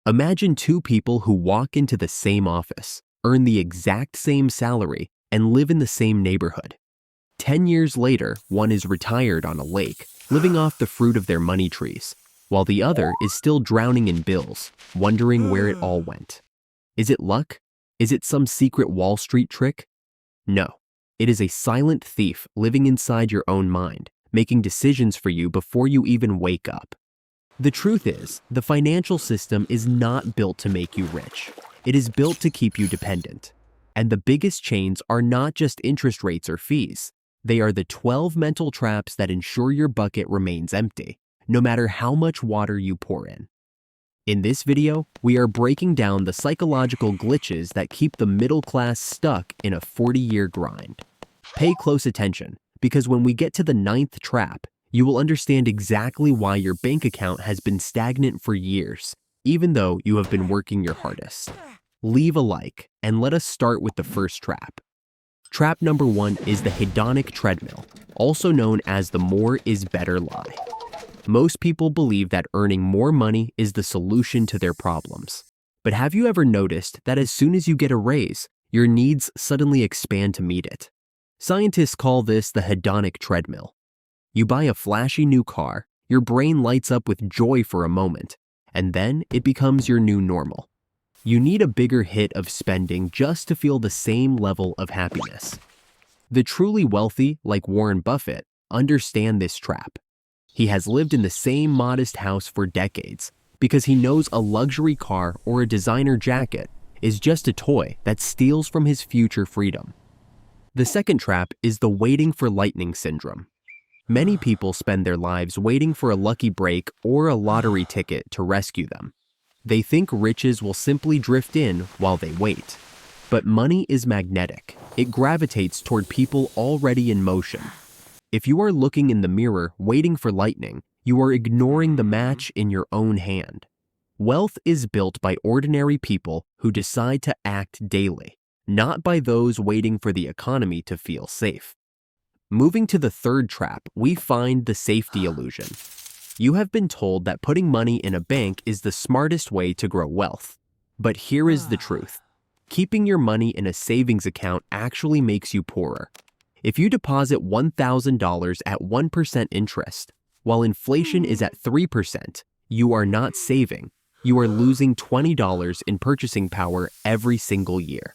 Imagine two people who walk into the same office, earn the exact same salary, and live in the same neighborhood. 10 years later, one is retired on a lake, living off the fruit of their money trees, while the other is still drowning in bills, wondering where it all went. Is it luck? Is it some secret Wall Street trick? No, it is a silent thief living inside your own mind, making decisions for you before you even wake up. The truth is, the financial system is not built to make you rich. It is built to keep you dependent. And the biggest chains are not just interest rates or fees. They are the 12 mental traps that ensure your bucket remains empty, no matter how much water you pour in. In this video, we are breaking down the psychological glitches that keep the middle class stuck in a 40-year grind. Pay close attention, because when we get to the 9th trap, you will understand exactly why your bank account has been stagnant for years, even though you have been working your hardest. Leave a like, and let us start with the first trap. Trap number 1 is the hedonic treadmill, also known as the more is better lie. Most people believe that earning more money is the solution to their problems. But have you ever noticed that as soon as you get a raise, your needs suddenly expand to meet it? Scientists call this the hedonic treadmill. You buy a flashy new car, your brain lights up with joy for a moment, and then it becomes your new normal. You need a bigger hit of spending just to feel the same level of happiness. The truly wealthy, like Warren Buffett, understand this trap. He has lived in the same modest house for decades because he knows a luxury car or a designer jacket is just a toy that steals from his future freedom. The second trap is the waiting for lightning syndrome. Many people spend their lives waiting for a lucky break or a lottery ticket to rescue them. They think riches will simply drift in while they wait. But money is magnetic. It gravitates toward people already in motion. If you are looking in the mirror waiting for lightning, you are ignoring the match in your own hand. Wealth is built by ordinary people who decide to act daily, not by those waiting for the economy to feel safe. Moving to the third trap, we find the safety illusion. You have been told that putting money in a bank is the smartest way to grow wealth. But here is the truth. Keeping your money in a savings account actually makes you poorer. If you deposit $1,000 at 1% interest, while inflation is at 3%, you are not saving. You are losing $20 in purchasing power every single year.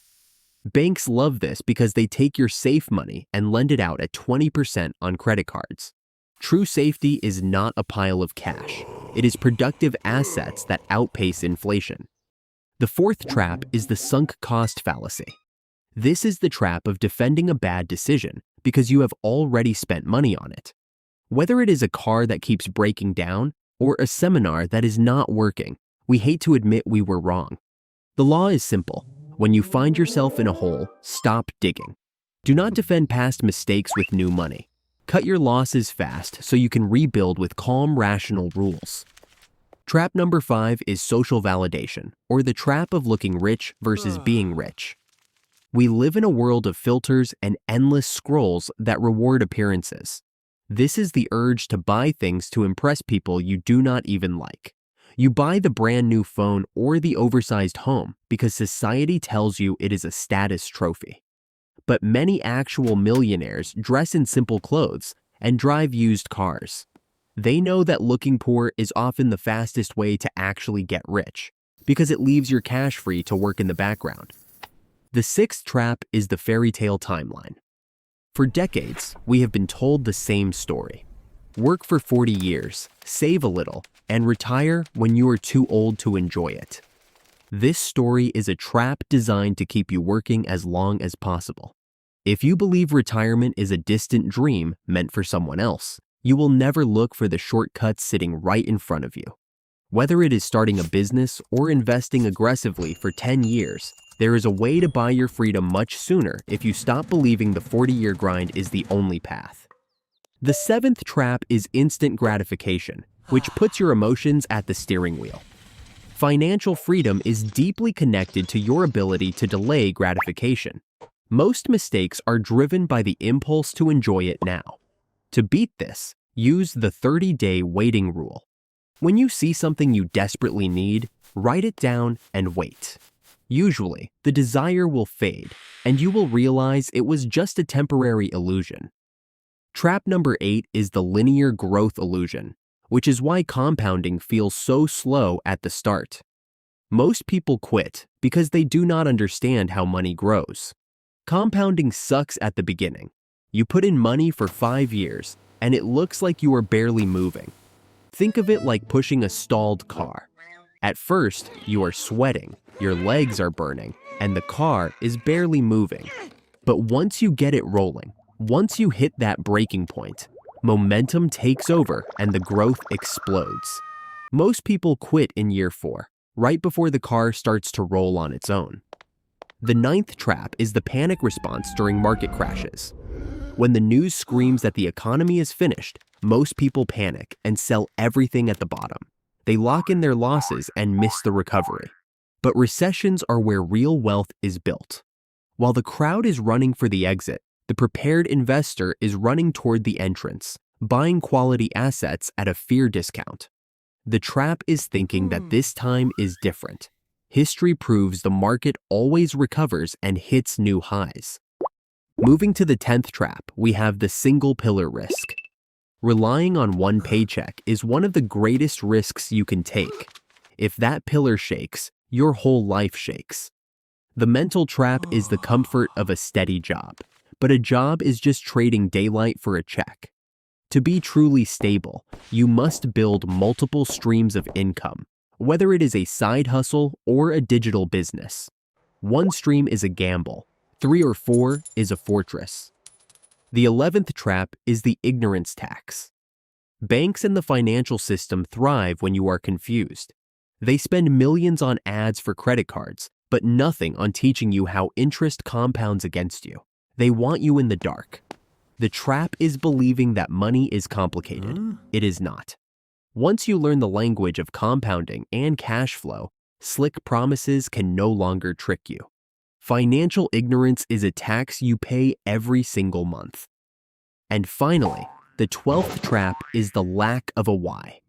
Banks love this because they take your safe money and lend it out at 20% on credit cards. True safety is not a pile of cash. It is productive assets that outpace inflation. The fourth trap is the sunk cost fallacy. This is the trap of defending a bad decision because you have already spent money on it. Whether it is a car that keeps breaking down or a seminar that is not working, we hate to admit we were wrong. The law is simple. When you find yourself in a hole, stop digging. Do not defend past mistakes with new money. Cut your losses fast so you can rebuild with calm, rational rules. Trap number 5 is social validation, or the trap of looking rich versus being rich. We live in a world of filters and endless scrolls that reward appearances. This is the urge to buy things to impress people you do not even like. You buy the brand new phone or the oversized home because society tells you it is a status trophy. But many actual millionaires dress in simple clothes and drive used cars. They know that looking poor is often the fastest way to actually get rich because it leaves your cash free to work in the background. The sixth trap is the fairy tale timeline. For decades, we have been told the same story. Work for 40 years, save a little, and retire when you are too old to enjoy it. This story is a trap designed to keep you working as long as possible. If you believe retirement is a distant dream meant for someone else, you will never look for the shortcuts sitting right in front of you. Whether it is starting a business or investing aggressively for 10 years, there is a way to buy your freedom much sooner if you stop believing the 40-year grind is the only path. The seventh trap is instant gratification, which puts your emotions at the steering wheel. Financial freedom is deeply connected to your ability to delay gratification. Most mistakes are driven by the impulse to enjoy it now. To beat this, use the 30-day waiting rule. When you see something you desperately need, Write it down and wait. Usually, the desire will fade, and you will realize it was just a temporary illusion. Trap number 8 is the linear growth illusion, which is why compounding feels so slow at the start. Most people quit because they do not understand how money grows. Compounding sucks at the beginning. You put in money for 5 years, and it looks like you are barely moving. Think of it like pushing a stalled car. At first, you are sweating, your legs are burning, and the car is barely moving. But once you get it rolling, once you hit that breaking point, momentum takes over and the growth explodes. Most people quit in year 4, right before the car starts to roll on its own. The 9th trap is the panic response during market crashes. When the news screams that the economy is finished, most people panic and sell everything at the bottom. They lock in their losses and miss the recovery. But recessions are where real wealth is built. While the crowd is running for the exit, the prepared investor is running toward the entrance, buying quality assets at a fear discount. The trap is thinking that this time is different. History proves the market always recovers and hits new highs. Moving to the 10th trap, we have the single pillar risk. Relying on one paycheck is one of the greatest risks you can take. If that pillar shakes, your whole life shakes. The mental trap is the comfort of a steady job, but a job is just trading daylight for a check. To be truly stable, you must build multiple streams of income, whether it is a side hustle or a digital business. One stream is a gamble, 3 or 4 is a fortress. The 11th trap is the ignorance tax. Banks and the financial system thrive when you are confused. They spend millions on ads for credit cards, but nothing on teaching you how interest compounds against you. They want you in the dark. The trap is believing that money is complicated. It is not. Once you learn the language of compounding and cash flow, slick promises can no longer trick you. Financial ignorance is a tax you pay every single month. And finally, the 12th trap is the lack of a why.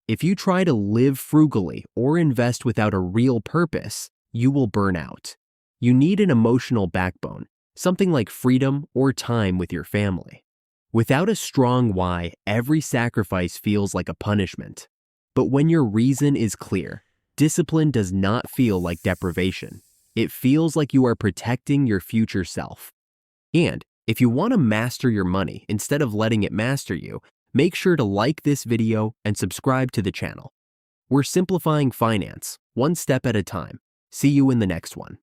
If you try to live frugally or invest without a real purpose, you will burn out. You need an emotional backbone, something like freedom or time with your family. Without a strong why, every sacrifice feels like a punishment. But when your reason is clear, discipline does not feel like deprivation. It feels like you are protecting your future self. And if you want to master your money instead of letting it master you, make sure to like this video and subscribe to the channel. We're simplifying finance, one step at a time. See you in the next one.